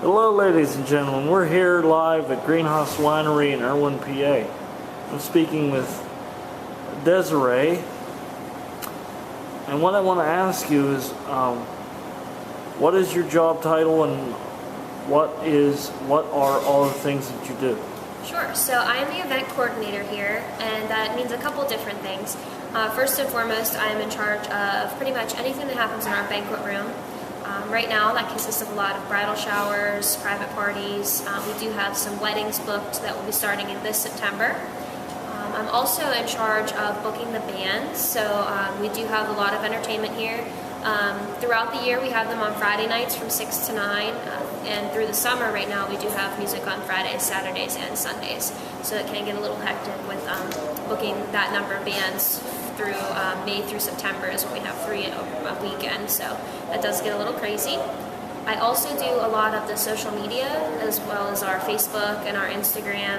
Hello, ladies and gentlemen. We're here live at Greenhouse Winery in Irwin, PA. I'm speaking with Desiree. And what I want to ask you is, what is your job title and what are all the things that you do? Sure. So I am the event coordinator here, and that means a couple different things. First and foremost, I am in charge of pretty much anything that happens in our banquet room. Right now, that consists of a lot of bridal showers, private parties. We do have some weddings booked that will be starting in this September. I'm also in charge of booking the bands, so we do have a lot of entertainment here. Throughout the year, we have them on Friday nights from 6 to 9, and through the summer right now, we do have music on Fridays, Saturdays, and Sundays. So it can get a little hectic with booking that number of bands through May through September is when we have 3 a weekend, so that does get a little crazy. I also do a lot of the social media, as well as our Facebook and our Instagram.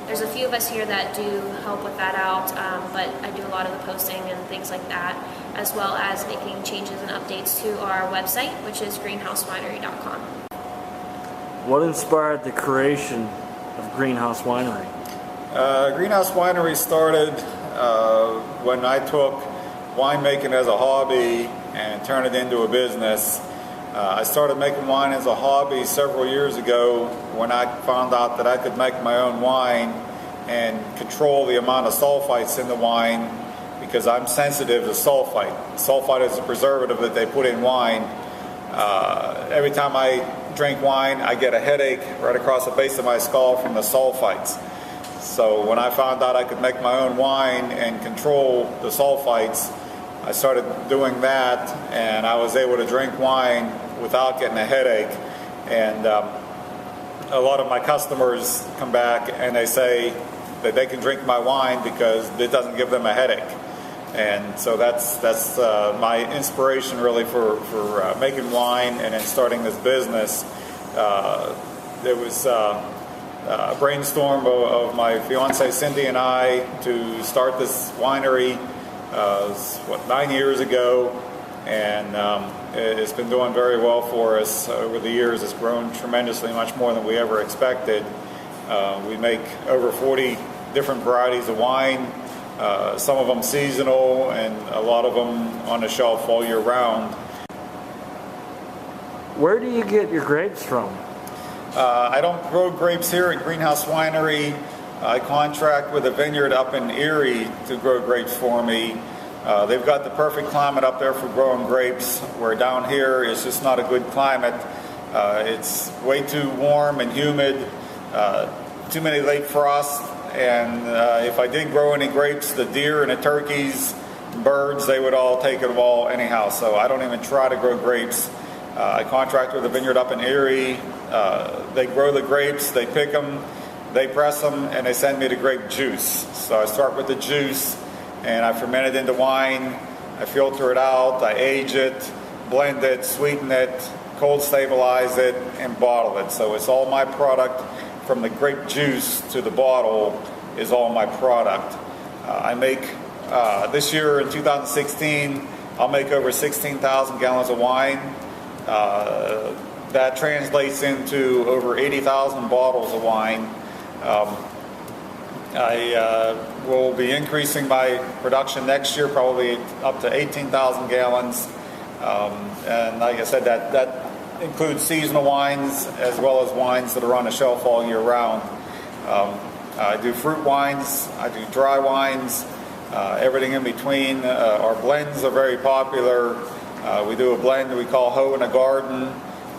There's a few of us here that do help with that out, but I do a lot of the posting and things like that, as well as making changes and updates to our website, which is greenhousewinery.com. What inspired the creation of Greenhouse Winery? Greenhouse Winery started when I took winemaking as a hobby and turned it into a business. I started making wine as a hobby several years ago when I found out that I could make my own wine and control the amount of sulfites in the wine, because I'm sensitive to sulfite. Sulfite is a preservative that they put in wine. Every time I drink wine, I get a headache right across the base of my skull from the sulfites. So when I found out I could make my own wine and control the sulfites, I started doing that, and I was able to drink wine without getting a headache. And a lot of my customers come back and they say that they can drink my wine because it doesn't give them a headache. And so that's my inspiration really for making wine and then starting this business. There was a brainstorm of my fiance Cindy and I to start this winery 9 years ago, and it's been doing very well for us over the years. It's grown tremendously, much more than we ever expected. We make over 40 different varieties of wine, some of them seasonal and a lot of them on the shelf all year round. Where do you get your grapes from? I don't grow grapes here at Greenhouse Winery. I contract with a vineyard up in Erie to grow grapes for me. They've got the perfect climate up there for growing grapes, where down here it's just not a good climate. It's way too warm and humid, too many late frosts, and if I did grow any grapes, the deer and the turkeys, birds, they would all take it all anyhow, so I don't even try to grow grapes. I contract with a vineyard up in Erie. They grow the grapes, they pick them, they press them, and they send me the grape juice. So I start with the juice, and I ferment it into wine. I filter it out, I age it, blend it, sweeten it, cold stabilize it, and bottle it. So it's all my product. From the grape juice to the bottle is all my product. I make, this year in 2016, I'll make over 16,000 gallons of wine. That translates into over 80,000 bottles of wine. I will be increasing my production next year, probably up to 18,000 gallons. And like I said, that includes seasonal wines as well as wines that are on the shelf all year round. I do fruit wines, I do dry wines, everything in between. Our blends are very popular. We do a blend that we call Hoe in a Garden.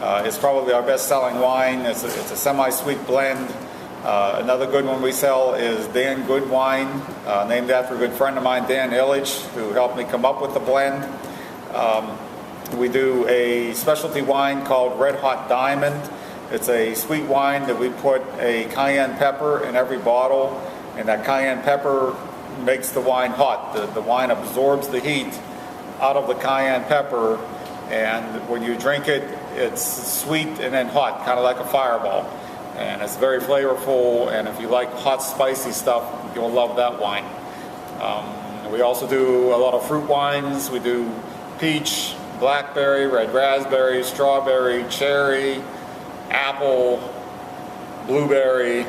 It's probably our best-selling wine. It's a semi-sweet blend. Another good one we sell is Dan Good Wine, named after a good friend of mine, Dan Illich, who helped me come up with the blend. We do a specialty wine called Red Hot Diamond. It's a sweet wine that we put a cayenne pepper in every bottle, and that cayenne pepper makes the wine hot. The wine absorbs the heat out of the cayenne pepper, and when you drink it, it's sweet and then hot, kind of like a fireball. And it's very flavorful, and if you like hot, spicy stuff, you'll love that wine. We also do a lot of fruit wines. We do peach, blackberry, red raspberry, strawberry, cherry, apple, blueberry.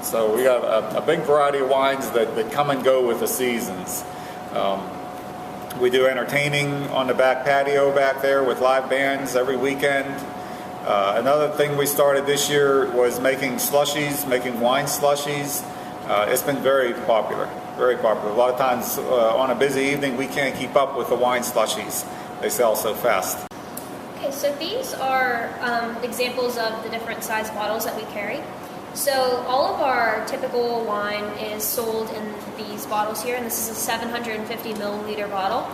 So we got a big variety of wines that come and go with the seasons. We do entertaining on the back patio back there with live bands every weekend. Another thing we started this year was making slushies, making wine slushies. It's been very popular, very popular. A lot of times on a busy evening we can't keep up with the wine slushies. They sell so fast. Okay, so these are examples of the different size bottles that we carry. So all of our typical wine is sold in these bottles here, and this is a 750 milliliter bottle.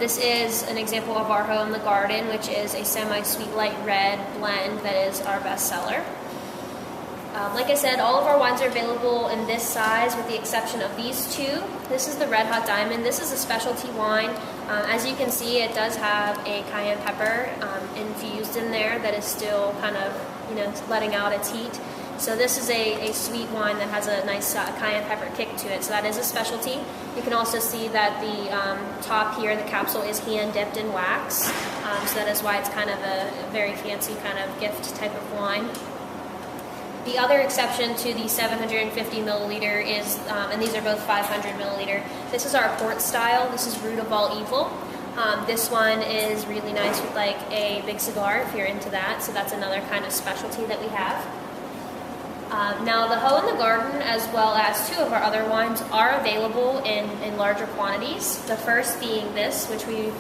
This is an example of our Home in the Garden, which is a semi-sweet light red blend that is our best seller. Like I said, all of our wines are available in this size with the exception of these two. This is the Red Hot Diamond. This is a specialty wine. As you can see, it does have a cayenne pepper infused in there that is still kind of, letting out its heat. So this is a sweet wine that has a nice cayenne pepper kick to it. So that is a specialty. You can also see that the top here, the capsule, is hand dipped in wax. So that is why it's kind of a very fancy kind of gift type of wine. The other exception to the 750 milliliter is, and these are both 500 milliliter, this is our port style. This is Root of All Evil. This one is really nice with like a big cigar if you're into that. So that's another kind of specialty that we have. Now the Hoe in the Garden, as well as two of our other wines, are available in larger quantities. The first being this, which we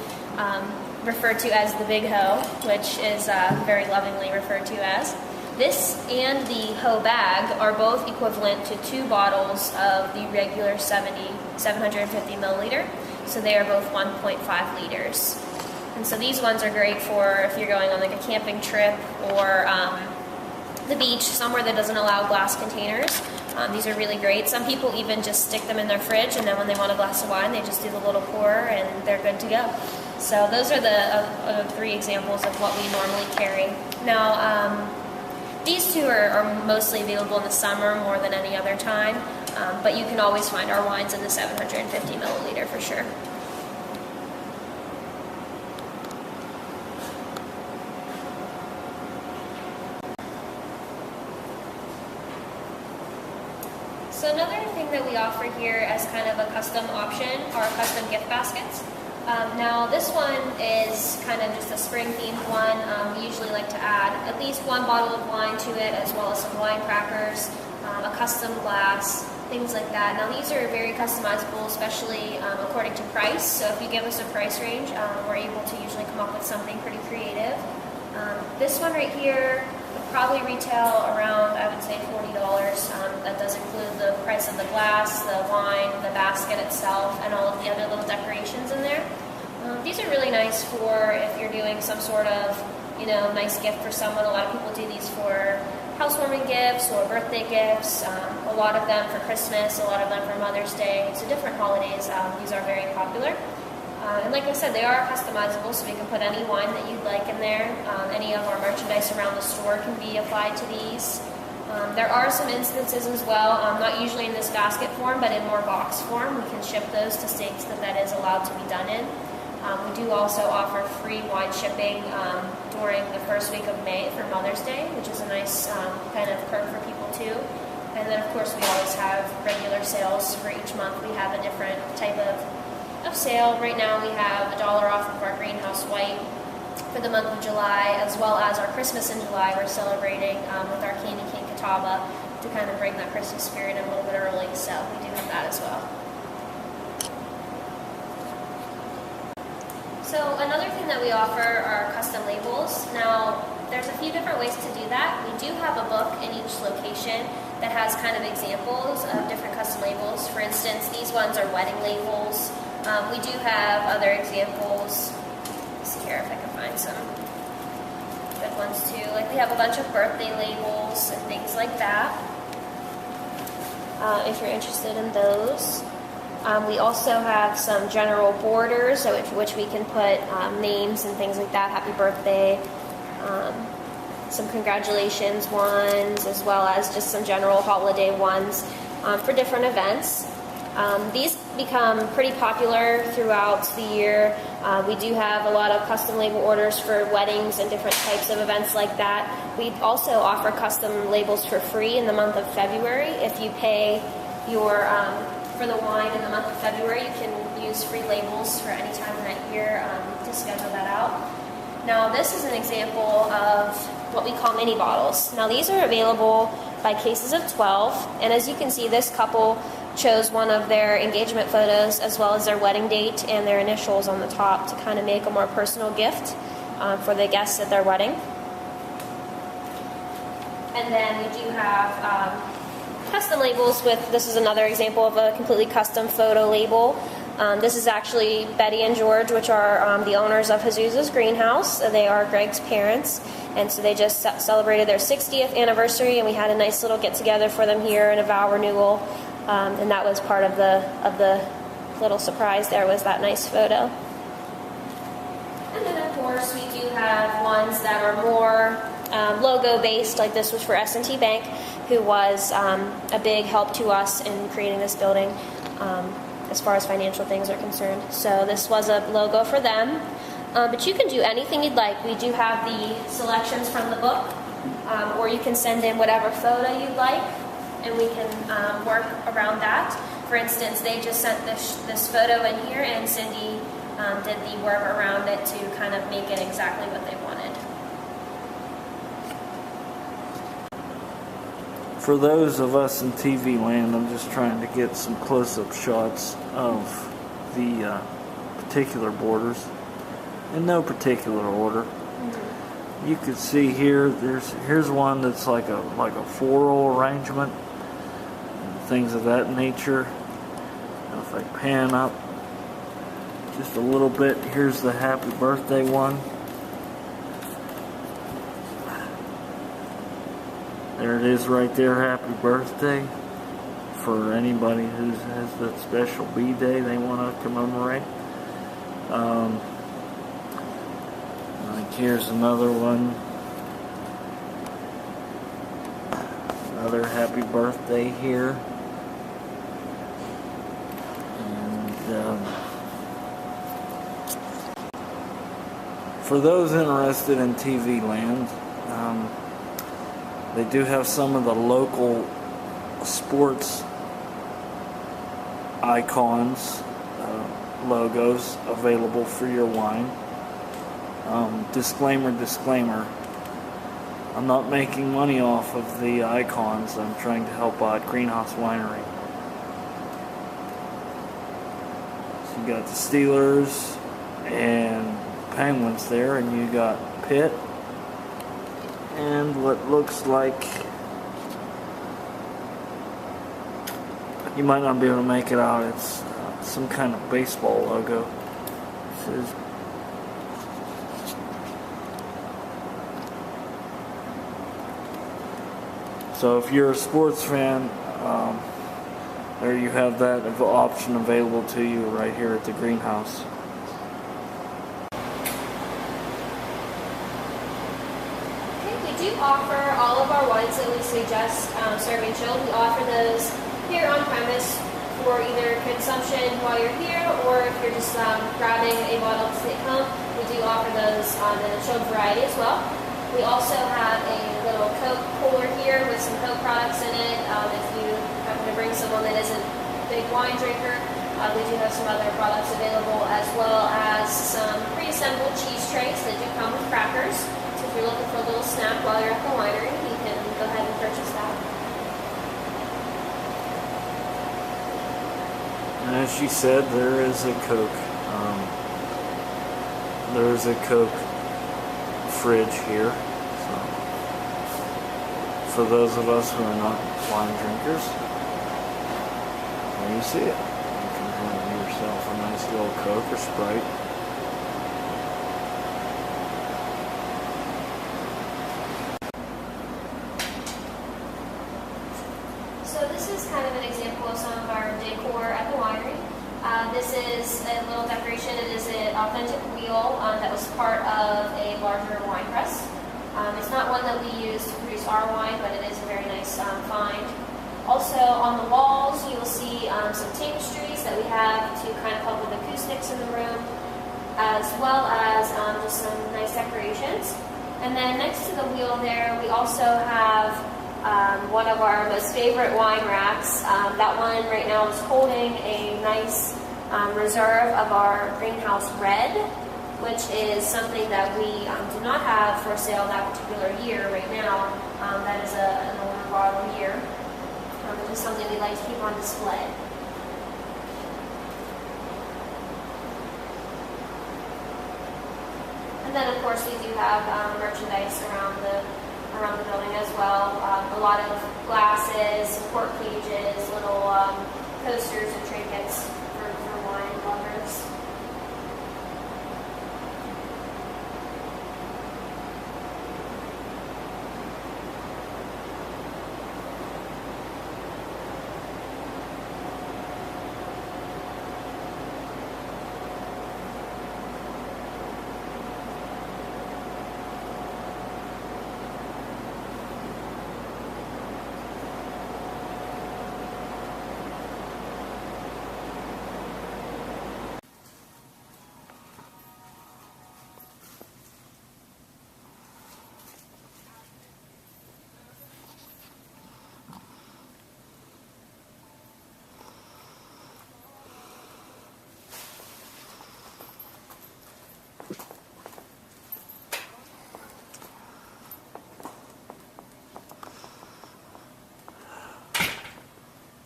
refer to as the Big Hoe, which is very lovingly referred to as. This and the Hoe bag are both equivalent to 2 bottles of the regular 750 milliliter. So they are both 1.5 liters. And so these ones are great for if you're going on like a camping trip or the beach, somewhere that doesn't allow glass containers. These are really great. Some people even just stick them in their fridge, and then when they want a glass of wine, they just do the little pour and they're good to go. So those are the 3 examples of what we normally carry. Now, these two are mostly available in the summer more than any other time, but you can always find our wines in the 750 milliliter for sure. So another thing that we offer here as kind of a custom option are custom gift baskets. Now this one is kind of just a spring themed one. We usually like to add at least 1 bottle of wine to it, as well as some wine crackers, a custom glass, things like that. Now these are very customizable, especially according to price. So if you give us a price range, we're able to usually come up with something pretty creative. This one right here would probably retail around, I would say, $40. That does include the price of the glass, the wine, the basket itself, and all of the other little decorations in there. These are really nice for if you're doing some sort of, nice gift for someone. A lot of people do these for housewarming gifts or birthday gifts. A lot of them for Christmas, a lot of them for Mother's Day. So different holidays, these are very popular. And like I said, they are customizable, so we can put any wine that you'd like in there. Any of our merchandise around the store can be applied to these. There are some instances as well, not usually in this basket form, but in more box form. We can ship those to states that is allowed to be done in. We do also offer free wine shipping during the first week of May for Mother's Day, which is a nice kind of perk for people too. And then of course we always have regular sales for each month. We have a different type of sale. Right now we have $1 off of our Greenhouse White for the month of July, as well as our Christmas in July. We're celebrating with our Candy Cane Catawba to kind of bring that Christmas spirit in a little bit early, so we do have that as well. So another thing that we offer are custom labels. Now, there's a few different ways to do that. We do have a book in each location that has kind of examples of different custom labels. For instance, these ones are wedding labels. We do have other examples. Let's see here if I can find some good ones too. Like we have a bunch of birthday labels and things like that. If you're interested in those. We also have some general borders, so which we can put names and things like that. Happy birthday. Some congratulations ones, as well as just some general holiday ones for different events. These become pretty popular throughout the year. We do have a lot of custom label orders for weddings and different types of events like that. We also offer custom labels for free in the month of February. If you pay for the wine in the month of February, you can use free labels for any time of that year to schedule that out. Now this is an example of what we call mini bottles. Now these are available by cases of 12, and as you can see, this couple chose one of their engagement photos as well as their wedding date and their initials on the top to kind of make a more personal gift for the guests at their wedding. And then we do have custom labels this is another example of a completely custom photo label. This is actually Betty and George, which are the owners of Jesus's Greenhouse. They are Greg's parents, and so they just celebrated their 60th anniversary, and we had a nice little get-together for them here and a vow renewal, and that was part of the little surprise there, was that nice photo. And then, of course, we do have ones that are more logo-based, like this was for S&T Bank, who was a big help to us in creating this building. As far as financial things are concerned. So this was a logo for them. But you can do anything you'd like. We do have the selections from the book, or you can send in whatever photo you'd like, and we can work around that. For instance, they just sent this photo in here, and Cindy did the work around it to kind of make it exactly what they wanted. For those of us in TV land, I'm just trying to get some close-up shots of the particular borders in no particular order. Mm-hmm. You can see here, here's one that's like a floral arrangement, and things of that nature. And if I pan up just a little bit, here's the happy birthday one. There it is right there, happy birthday, for anybody who has that special B-Day they want to commemorate. Like here's another one, another happy birthday here. And for those interested in TV land, they do have some of the local sports icons, logos available for your wine. Disclaimer, I'm not making money off of the icons. I'm trying to help out Greenhouse Winery. So you got the Steelers and Penguins there, and you got Pitt. And what looks like, you might not be able to make it out, it's some kind of baseball logo. So if you're a sports fan, there you have that option available to you right here at the greenhouse. We do offer all of our wines that we suggest serving chilled. We offer those here on premise for either consumption while you're here, or if you're just grabbing a bottle to take home. We do offer those in a chilled variety as well. We also have a little Coke cooler here with some Coke products in it. If you happen to bring someone that isn't a big wine drinker, we do have some other products available, as well as some pre-assembled cheese trays that do come with crackers. So if you're looking for a little snack while you're at the winery, you can go ahead and purchase that. And as she said, there is a Coke. There is a Coke fridge here. So for those of us who are not wine drinkers, there you see it. You can have yourself a nice little Coke or Sprite. So this is kind of an example of some of our decor at the winery. This is a little decoration. It is an authentic wheel that was part of a larger wine press. It's not one that we use to produce our wine, but it is a very nice find. Also on the walls, you will see some tapestries that we have to kind of help with acoustics in the room, as well as just some nice decorations. And then next to the wheel there, we also have one of our most favorite wine racks. That one right now is holding a nice reserve of our greenhouse red, which is something that we do not have for sale that particular year right now. That is an older bottle year. It's just something we like to keep on display. And then of course we do have merchandise around the building as well. A lot of glasses, cork cages, little coasters and trinkets for wine lovers.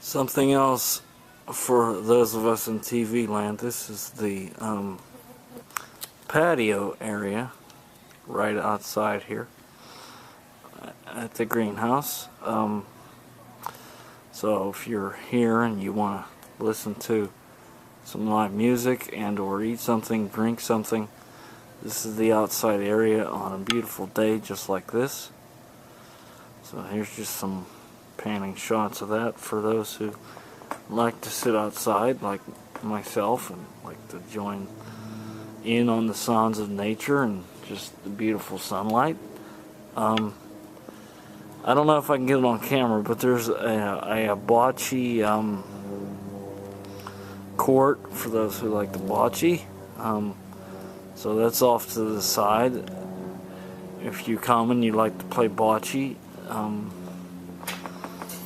Something else for those of us in TV land, this is the patio area right outside here at the greenhouse. So if you're here and you want to listen to some live music and or eat something, drink something, this is the outside area on a beautiful day just like this. So here's just some panning shots of that for those who like to sit outside like myself and like to join in on the sounds of nature and just the beautiful sunlight. I don't know if I can get it on camera, but there's a bocce court for those who like the bocce. So that's off to the side. If you come and you like to play bocce,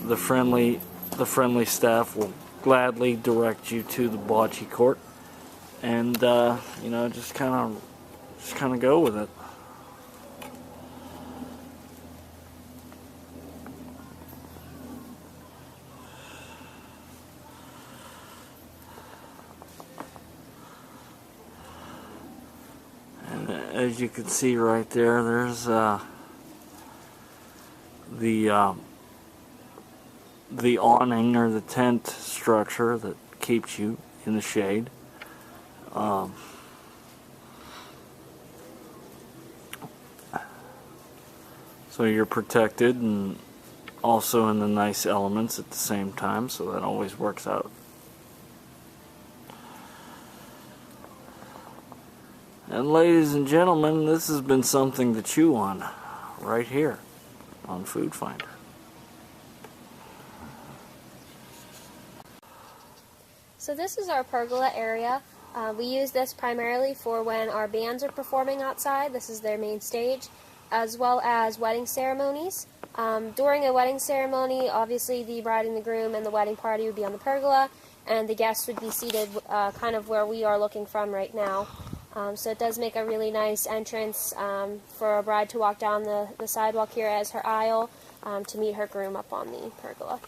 the friendly staff will gladly direct you to the bocce court, and you know, just kind of go with it. And as you can see right there, there's the awning or the tent structure that keeps you in the shade. So you're protected and also in the nice elements at the same time, so that always works out. And ladies and gentlemen, this has been something to chew on right here on Food Finder. So this is our pergola area. We use this primarily for when our bands are performing outside. This is their main stage, as well as wedding ceremonies. During a wedding ceremony, obviously the bride and the groom and the wedding party would be on the pergola, and the guests would be seated kind of where we are looking from right now. So it does make a really nice entrance for a bride to walk down the sidewalk here as her aisle to meet her groom up on the pergola.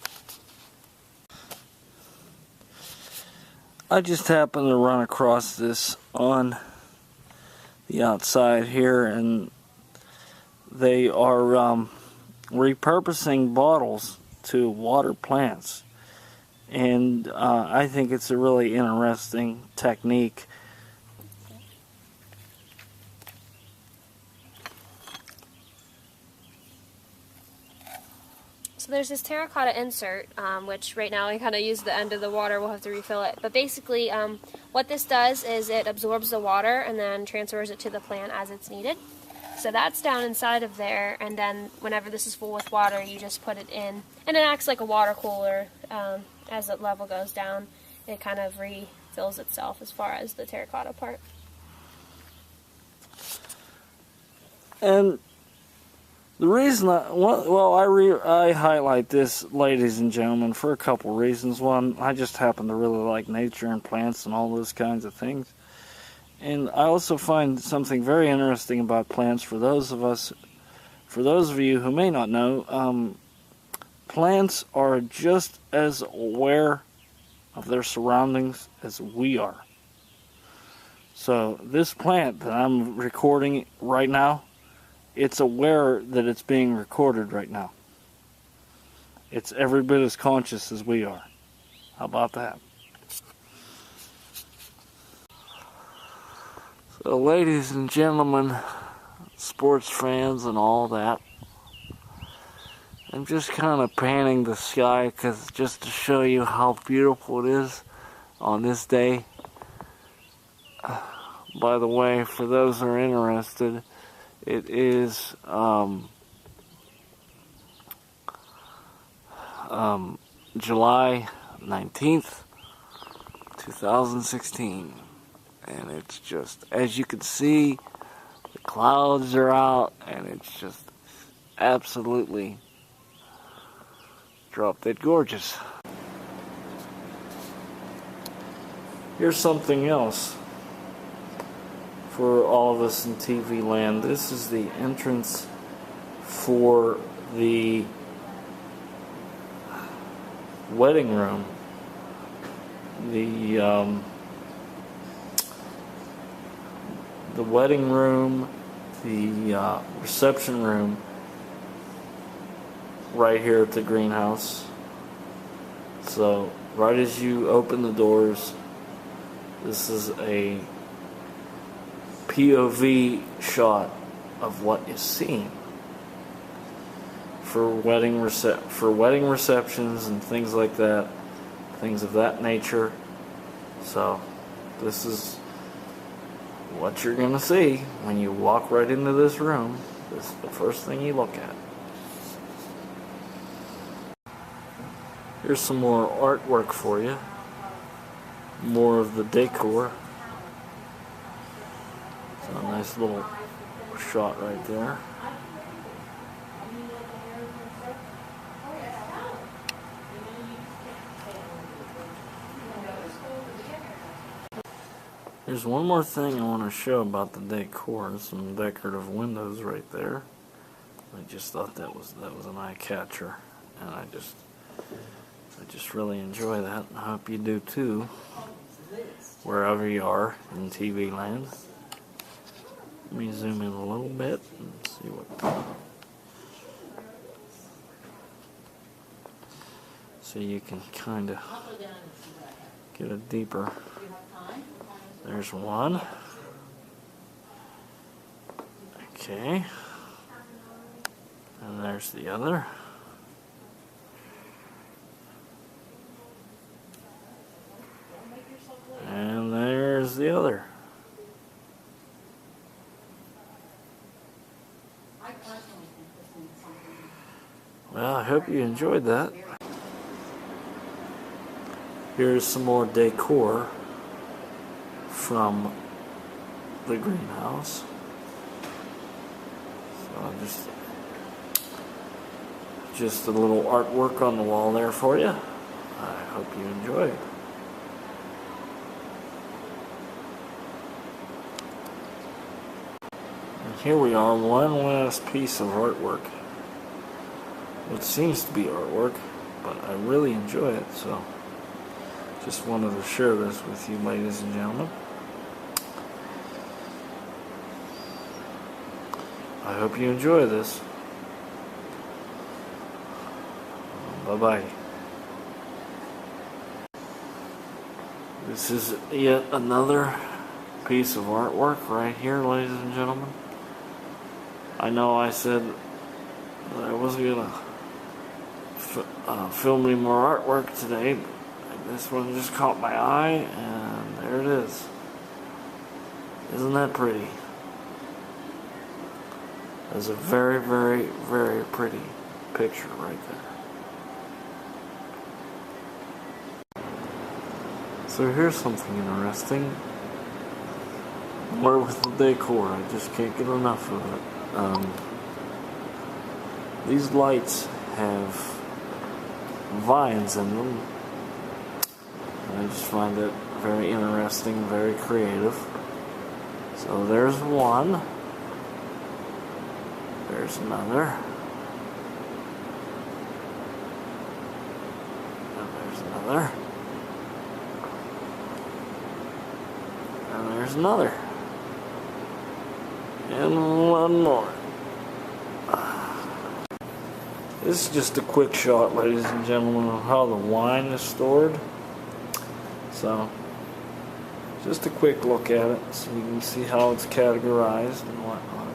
I just happened to run across this on the outside here, and they are repurposing bottles to water plants, and I think it's a really interesting technique. So there's this terracotta insert, which right now I kind of use the end of the water, we'll have to refill it. But basically what this does is it absorbs the water and then transfers it to the plant as it's needed. So that's down inside of there, and then whenever this is full with water, you just put it in, and it acts like a water cooler. As the level goes down, it kind of refills itself as far as the terracotta part. And the reason I highlight this, ladies and gentlemen, for a couple reasons. One, I just happen to really like nature and plants and all those kinds of things. And I also find something very interesting about plants for those of you who may not know, plants are just as aware of their surroundings as we are. So this plant that I'm recording right now, it's aware that it's being recorded right now. It's every bit as conscious as we are. How about that? So, ladies and gentlemen, sports fans and all that, I'm just kind of panning the sky just to show you how beautiful it is on this day. By the way, for those who are interested, it is July 19th, 2016. And it's just, as you can see, the clouds are out, and it's just absolutely drop dead gorgeous. Here's something else for all of us in TV land. This is the entrance for the wedding room. The wedding room, the reception room, right here at the greenhouse. So right as you open the doors, this is a POV shot of what is seen for wedding receptions and things like that, things of that nature. So this is what you're gonna see when you walk right into this room. This is the first thing you look at. Here's some more artwork for you. More of the decor. So a nice little shot right there. There's one more thing I want to show about the decor. Some decorative windows right there. I just thought that was an eye catcher, and I just really enjoy that. I hope you do too, wherever you are in TV land. Let me zoom in a little bit and see what. So you can kind of get a deeper. There's one. Okay. And there's the other. And there's the other. Well, I hope you enjoyed that. Here's some more decor from the greenhouse. So just a little artwork on the wall there for you. I hope you enjoy it. And here we are, one last piece of artwork. What seems to be artwork, but I really enjoy it, so just wanted to share this with you, ladies and gentlemen. I hope you enjoy this. Bye-bye. This is yet another piece of artwork right here, ladies and gentlemen. I know I said that I wasn't going to film any more artwork today, but this one just caught my eye, and there it is. Isn't that pretty? That's a very, very, very pretty picture right there. So here's something interesting. More with the decor, I just can't get enough of it. These lights have vines in them. And I just find it very interesting, very creative. So there's one. There's another. And there's another. And there's another. And one more. This is just a quick shot, ladies and gentlemen, of how the wine is stored. So, just a quick look at it so you can see how it's categorized and whatnot.